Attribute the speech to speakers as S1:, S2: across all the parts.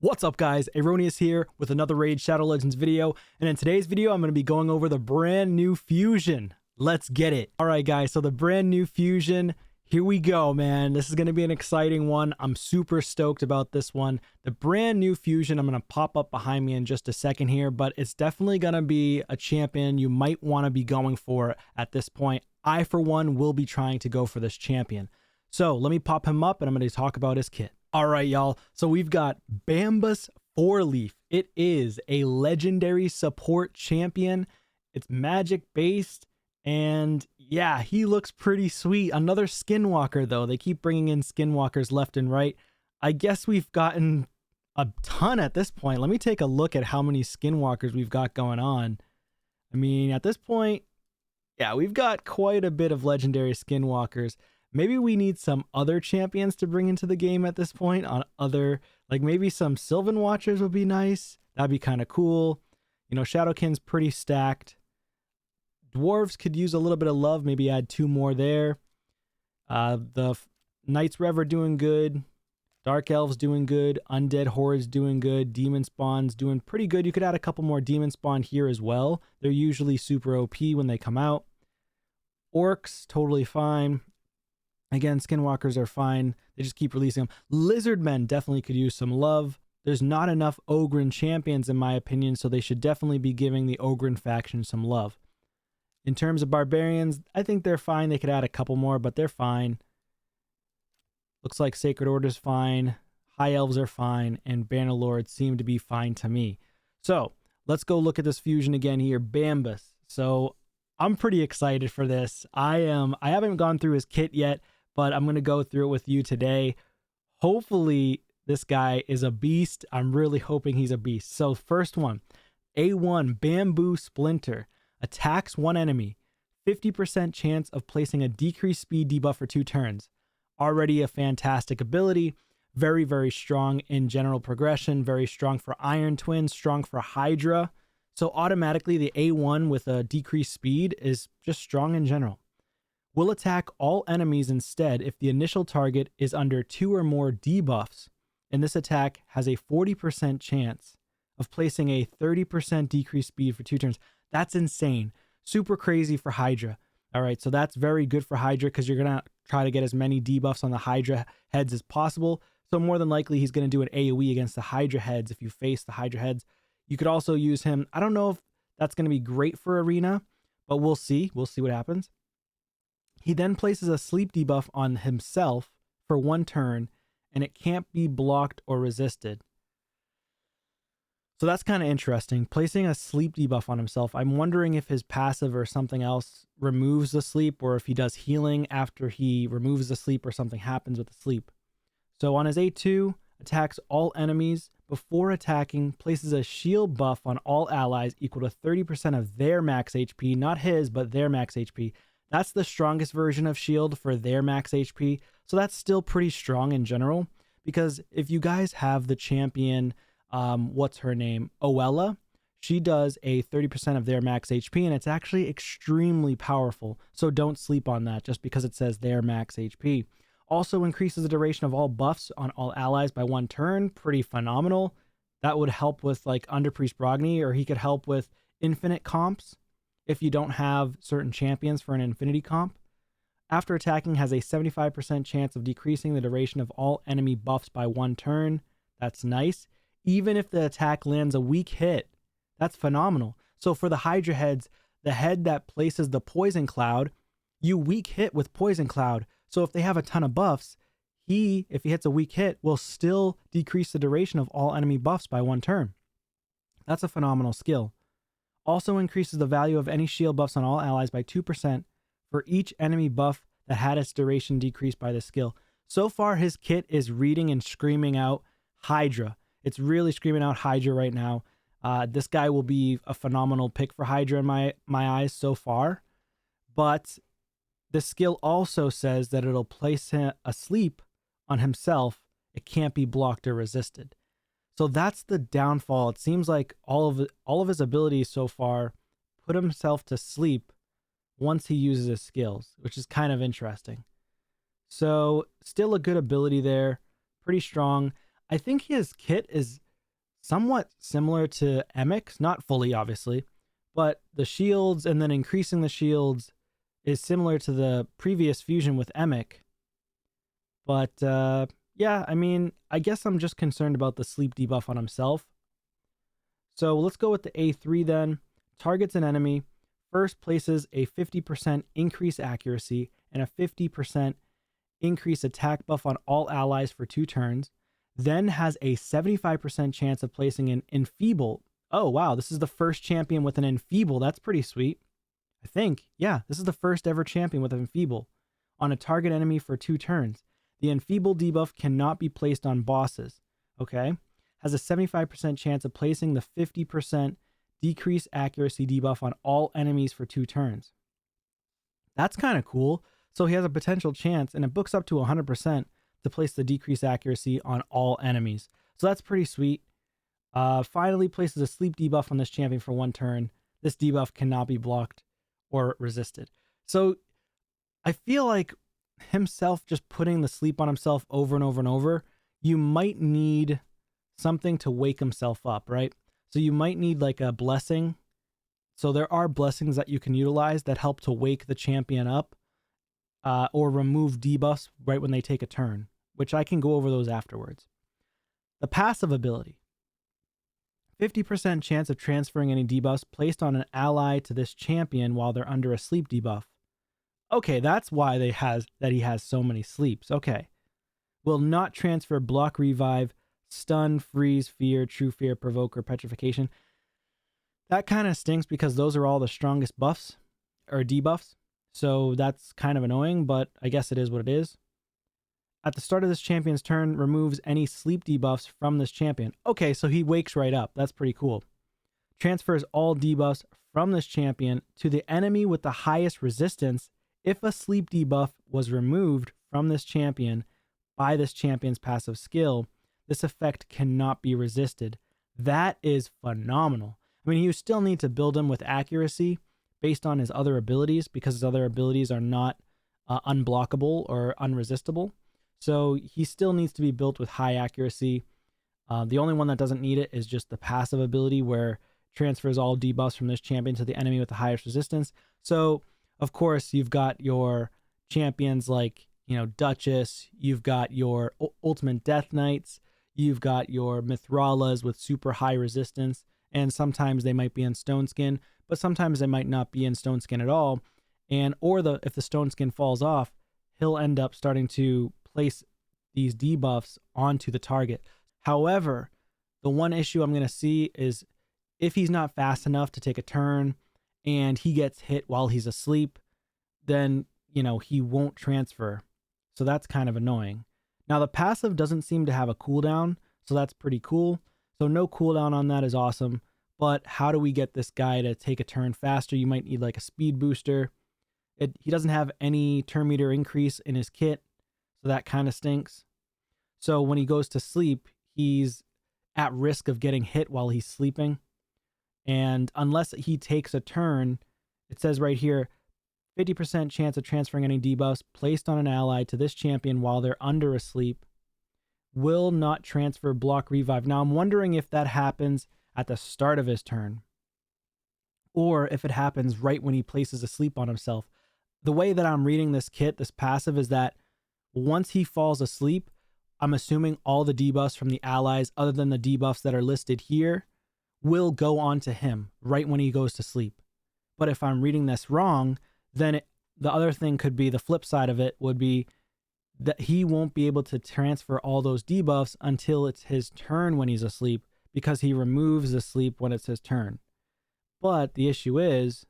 S1: What's up guys, Aroneous here with another Raid Shadow Legends video, and in today's video I'm going to be going over the brand new fusion. Let's get it. Alright guys, so the brand new fusion, here we go man. This is going to be an exciting one. I'm super stoked about this one. The brand new fusion, I'm going to pop up behind me in just a second here, but it's definitely going to be a champion you might want to be going for at this point. I for one will be trying to go for this champion. So let me pop him up and I'm going to talk about his kit. All right, y'all. So we've got BAMBUS FOURLEAF. It is a legendary support champion. It's magic based. And yeah, he looks pretty sweet. Another skinwalker, though. They keep bringing in skinwalkers left and right. I guess we've gotten a ton at this point. Let me take a look at how many skinwalkers we've got going on. I mean, at this point, yeah, we've got quite a bit of legendary skinwalkers. Maybe we need some other champions to bring into the game at this point on other, like maybe some Sylvan Watchers would be nice. That'd be kind of cool. You know, Shadowkin's pretty stacked. Dwarves could use a little bit of love. Maybe add 2 more there. The Knights Rev are doing good. Dark Elves doing good. Undead Hordes doing good. Demon Spawns doing pretty good. You could add a couple more Demon Spawn here as well. They're usually super OP when they come out. Orcs, totally fine. Again, skinwalkers are fine. They just keep releasing them. Lizardmen definitely could use some love. There's not enough Ogryn champions in my opinion, so they should definitely be giving the Ogryn faction some love. In terms of barbarians, I think they're fine. They could add a couple more, but they're fine. Looks like Sacred Order's fine. High Elves are fine, and Bannerlords seem to be fine to me. So let's go look at this fusion again here. BAMBUS. So I'm pretty excited for this. I haven't gone through his kit yet, but I'm going to go through it with you today. Hopefully this guy is a beast. I'm really hoping he's a beast. So first one, A1 Bamboo Splinter. Attacks one enemy. 50% chance of placing a decreased speed debuff for 2 turns. Already a fantastic ability. Very, very strong in general progression. Very strong for Iron Twin. Strong for Hydra. So automatically the A1 with a decreased speed is just strong in general. Will attack all enemies instead if the initial target is under 2 or more debuffs, and this attack has a 40% chance of placing a 30% decreased speed for 2 turns. That's insane. Super crazy for Hydra. All right, so that's very good for Hydra because you're going to try to get as many debuffs on the Hydra heads as possible. So more than likely he's going to do an AoE against the Hydra heads if you face the Hydra heads. You could also use him. I don't know if that's going to be great for Arena, but we'll see. We'll see what happens. He then places a sleep debuff on himself for 1 turn, and it can't be blocked or resisted. So that's kind of interesting. Placing a sleep debuff on himself. I'm wondering if his passive or something else removes the sleep, or if he does healing after he removes the sleep or something happens with the sleep. So on his A2, attacks all enemies. Before attacking, places a shield buff on all allies equal to 30% of their max HP, not his, but their max HP. That's the strongest version of shield for their max HP. So that's still pretty strong in general, because if you guys have the champion, what's her name? Oella, she does a 30% of their max HP, and it's actually extremely powerful. So don't sleep on that just because it says their max HP. Also increases the duration of all buffs on all allies by 1 turn. Pretty phenomenal. That would help with like Underpriest Brogni, or he could help with infinite comps if you don't have certain champions for an infinity comp. After attacking, has a 75% chance of decreasing the duration of all enemy buffs by 1 turn. That's nice. Even if the attack lands a weak hit, that's phenomenal. So for the Hydra heads, the head that places the poison cloud, you weak hit with poison cloud. So if they have a ton of buffs, if he hits a weak hit, will still decrease the duration of all enemy buffs by 1 turn. That's a phenomenal skill. Also increases the value of any shield buffs on all allies by 2% for each enemy buff that had its duration decreased by the skill. So far, his kit is reading and screaming out Hydra. It's really screaming out Hydra right now. This guy will be a phenomenal pick for Hydra in my eyes so far. But the skill also says that it'll place him asleep on himself. It can't be blocked or resisted. So that's the downfall. It seems like all of his abilities so far put himself to sleep once he uses his skills, which is kind of interesting. So still a good ability there. Pretty strong. I think his kit is somewhat similar to Emick's, not fully obviously, but the shields and then increasing the shields is similar to the previous fusion with Emick. But yeah, I mean, I guess I'm just concerned about the sleep debuff on himself. So let's go with the A3 then. Targets an enemy, first places a 50% increase accuracy and a 50% increase attack buff on all allies for 2 turns, then has a 75% chance of placing an Enfeeble. Oh, wow, this is the first champion with an Enfeeble. That's pretty sweet. I think, yeah, this is the first ever champion with an Enfeeble on a target enemy for 2 turns. The Enfeeble debuff cannot be placed on bosses, okay? Has a 75% chance of placing the 50% decrease accuracy debuff on all enemies for 2 turns. That's kind of cool. So he has a potential chance, and it books up to 100% to place the decrease accuracy on all enemies. So that's pretty sweet. Finally places a sleep debuff on this champion for 1 turn. This debuff cannot be blocked or resisted. So I feel like himself just putting the sleep on himself over and over and over, you might need something to wake himself up, right? So you might need like a blessing. So there are blessings that you can utilize that help to wake the champion up, or remove debuffs right when they take a turn, which I can go over those afterwards. The passive ability. 50% chance of transferring any debuffs placed on an ally to this champion while they're under a sleep debuff. Okay, that's why he has so many sleeps. Okay. Will not transfer block, revive, stun, freeze, fear, true fear, provoke, or petrification. That kind of stinks because those are all the strongest buffs or debuffs. So that's kind of annoying, but I guess it is what it is. At the start of this champion's turn, removes any sleep debuffs from this champion. Okay, so he wakes right up. That's pretty cool. Transfers all debuffs from this champion to the enemy with the highest resistance if a sleep debuff was removed from this champion by this champion's passive skill. This effect cannot be resisted. That is phenomenal. I mean, you still need to build him with accuracy based on his other abilities, because his other abilities are not unblockable or unresistible. So he still needs to be built with high accuracy. The only one that doesn't need it is just the passive ability, where transfers all debuffs from this champion to the enemy with the highest resistance. So, of course, you've got your champions like, Duchess, you've got your Ultimate Death Knights, you've got your Mithralas with super high resistance, and sometimes they might be in Stone Skin, but sometimes they might not be in Stone Skin at all. And if the Stone Skin falls off, he'll end up starting to place these debuffs onto the target. However, the one issue I'm going to see is if he's not fast enough to take a turn and he gets hit while he's asleep, then, he won't transfer. So that's kind of annoying. Now, the passive doesn't seem to have a cooldown, so that's pretty cool. So no cooldown on that is awesome. But how do we get this guy to take a turn faster? You might need like a speed booster. He doesn't have any turn meter increase in his kit, so that kind of stinks. So when he goes to sleep, he's at risk of getting hit while he's sleeping. And unless he takes a turn, it says right here, 50% chance of transferring any debuffs placed on an ally to this champion while they're under a sleep. Will not transfer block, revive. Now I'm wondering if that happens at the start of his turn, or if it happens right when he places a sleep on himself. The way that I'm reading this kit, this passive, is that once he falls asleep, I'm assuming all the debuffs from the allies, other than the debuffs that are listed here, will go on to him right when he goes to sleep. But if I'm reading this wrong, then the other thing could be, the flip side of it would be that he won't be able to transfer all those debuffs until it's his turn when he's asleep, because he removes the sleep when it's his turn. But the issue is,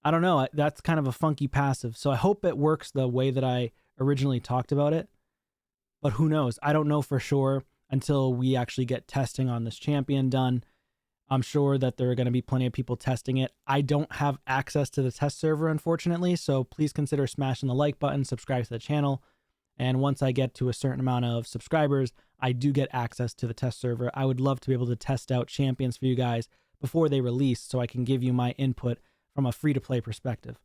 S1: I don't know, that's kind of a funky passive. So I hope it works the way that I originally talked about it. But who knows? I don't know for sure until we actually get testing on this champion done. I'm sure that there are going to be plenty of people testing it. I don't have access to the test server, unfortunately, so please consider smashing the like button, subscribe to the channel, and once I get to a certain amount of subscribers, I do get access to the test server. I would love to be able to test out champions for you guys before they release, so I can give you my input from a free-to-play perspective.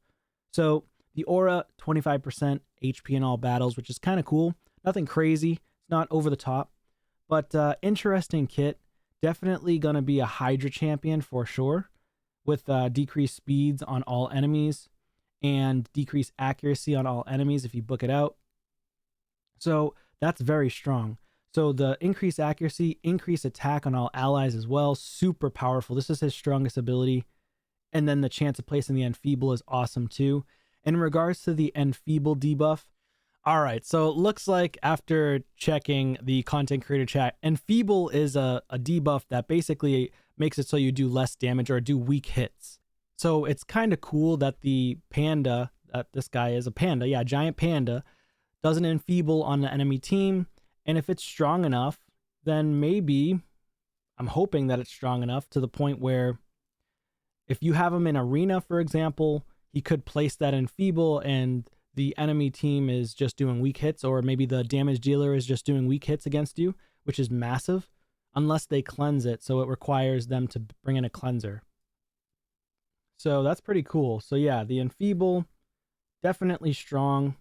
S1: So the aura, 25% HP in all battles, which is kind of cool. Nothing crazy. It's not over the top, but interesting kit. Definitely going to be a Hydra Champion for sure, with decreased speeds on all enemies and decreased accuracy on all enemies if you book it out. So that's very strong. So the increased accuracy, increased attack on all allies as well, super powerful. This is his strongest ability. And then the chance of placing the Enfeeble is awesome too. In regards to the Enfeeble debuff, all right, so it looks like after checking the content creator chat, Enfeeble is a debuff that basically makes it so you do less damage or do weak hits. So it's kind of cool that the panda, this guy is a panda, yeah, giant panda, does an Enfeeble on the enemy team. And if it's strong enough, then maybe, I'm hoping that it's strong enough to the point where if you have him in arena, for example, he could place that Enfeeble and the enemy team is just doing weak hits, or maybe the damage dealer is just doing weak hits against you, which is massive, unless they cleanse it. So it requires them to bring in a cleanser. So that's pretty cool. So yeah, the Enfeeble, definitely strong.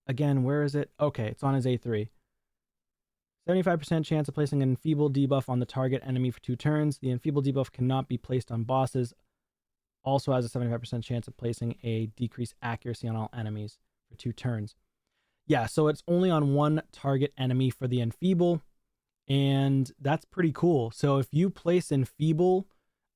S1: Again, where is it? Okay, it's on his A3. 75% chance of placing an Enfeeble debuff on the target enemy for 2 turns. The Enfeeble debuff cannot be placed on bosses. Also has a 75% chance of placing a decreased accuracy on all enemies for 2 turns. Yeah, so it's only on 1 target enemy for the Enfeeble, and that's pretty cool. So if you place Enfeeble,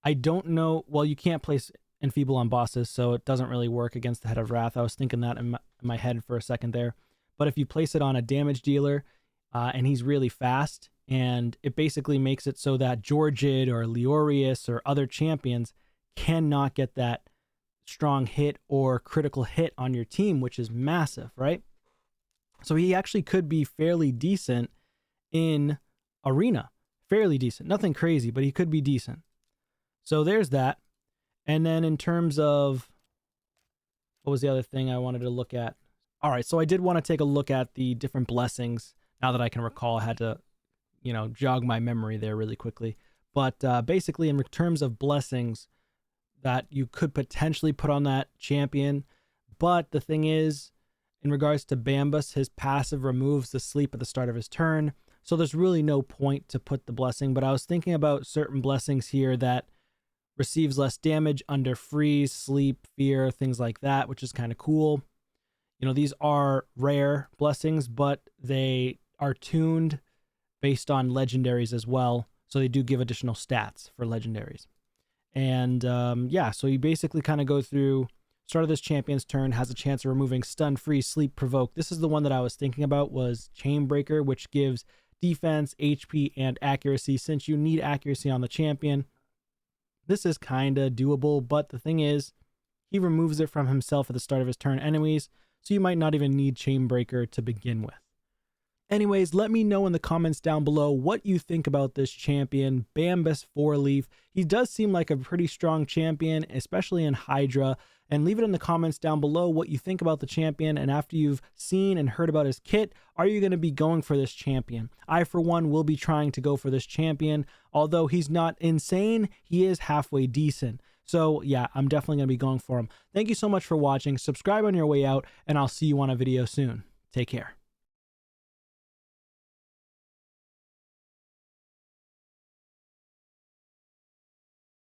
S1: I don't know, well, you can't place Enfeeble on bosses, so it doesn't really work against the Head of Wrath. I was thinking that in my head for a second there. But if you place it on a damage dealer, and he's really fast, and it basically makes it so that Georgid or Leorius or other champions cannot get that strong hit or critical hit on your team, which is massive, right? So he actually could be fairly decent in arena. Fairly decent. Nothing crazy, but he could be decent. So there's that. And then in terms of, what was the other thing I wanted to look at? All right, so I did want to take a look at the different blessings. Now that I can recall, I had to, jog my memory there really quickly. But basically, in terms of blessings that you could potentially put on that champion. But the thing is, in regards to Bambus, his passive removes the sleep at the start of his turn. So there's really no point to put the blessing. But I was thinking about certain blessings here that receives less damage under freeze, sleep, fear, things like that, which is kind of cool. These are rare blessings, but they are tuned based on legendaries as well. So they do give additional stats for legendaries. And yeah, so you basically kind of go through, start of this champion's turn, has a chance of removing stun, freeze, sleep, provoke. This is the one that I was thinking about, was Chainbreaker, which gives defense, HP, and accuracy. Since you need accuracy on the champion, this is kind of doable, but the thing is, he removes it from himself at the start of his turn anyways, so you might not even need Chainbreaker to begin with. Anyways, let me know in the comments down below what you think about this champion, Bambus 4-leaf. He does seem like a pretty strong champion, especially in Hydra. And leave it in the comments down below what you think about the champion. And after you've seen and heard about his kit, are you going to be going for this champion? I, for one, will be trying to go for this champion. Although he's not insane, he is halfway decent. So yeah, I'm definitely going to be going for him. Thank you so much for watching. Subscribe on your way out, and I'll see you on a video soon. Take care.